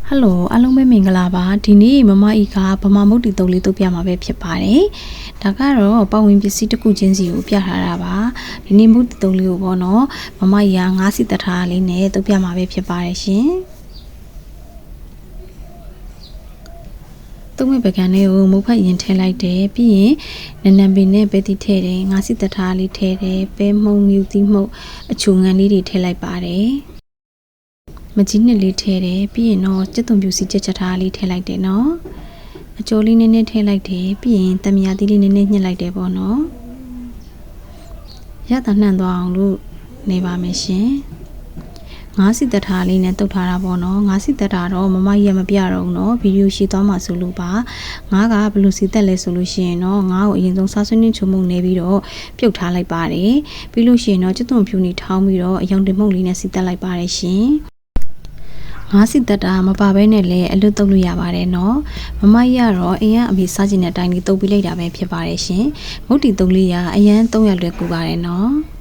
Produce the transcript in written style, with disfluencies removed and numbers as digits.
ဟယ်လိုအားလုံးပဲမင်္ဂလာပါဒီနေ့မမဤကဗမာမုတ်တီတုပ်လေးတုပ်ပြမှာပဲဖြစ်ပါတယ်ဒါကတော့ပတ်ဝန်းပစ္စည်းတစ်ခုချင်းစီကိုပြထားတာပါဒီနေ့မုတ်တီတုပ်လေးကိုပေါ့နော်မမဤကငါးစီတထားလေးနဲ့တုပ်ပြမှာပဲဖြစ်ပါတယ်ရှင်သုံးမဲ့ပကံလေးကိုမုတ်ဖက်ရင်ထည့်လိုက်တယ်ပြီးရင်နနံပင်နဲ့ပဲတီထည့်တယ်ငါးစီတထားလေးထည့်တယ်ပဲမှုံမြူသီးမှုတ်အချိုငံလေးတွေထည့်လိုက်ပါတယ်မကြီးနှစ်လေးထည့်တယ်ပြီးရင်တော့ကြက်သွန်ပြူစီကြက်ချက်ထားလေးထည့်လိုက်တယ်နော်အကျိုးလေးနည်းနည်းထည့်လိုက်တယ်ပြီးရင်တမယာသီးလေးနည်းနည်းညှစ်လိုက်တယ်ပေါ့နော်ရတာနှံ့သွားအောင်လို့နေပါမယ်ရှင်ငါးစီတထားလေးနဲ့တုပ်ထားတာပေါ့နော်ငါးစီတထားတော့မမကြီးရမပြတော့ဘူးနော်ဗီဒီယိုရှိသွားမှာဆိုလို့ပါငါးကဘယ်လိုစီတက်လဲဆိုလို့ရှိရင်တော့ငါးကိုအရင်ဆုံးစားဆွနှင်းချုံမှုန့်နေပြီးတော့ပြုတ်ထားလိုက်ပါတယ်ပြီးလို့ရှိရင်တော့ကြက်သွန်ပြူနီထောင်းပြီးတော့အယောင်တင်မှုန့်လေးနဲ့စီတက်လိုက်ပါတယ်ရှင်ငါးစီတက်တာမပါဘဲနဲ့လည်းအလွတ်တုပ်လို့ရပါတယ်နော်မမကြီးကတော့အရင်အမေစားခြင်းတဲ့အတိုင်းလေးတုပ်ပြီးလိုက်တာပဲဖြစ်ပါတယ်ရှင်မုတ်တီတုပ်လေးကအရင်300လွယ်ကူပါတယ်နော်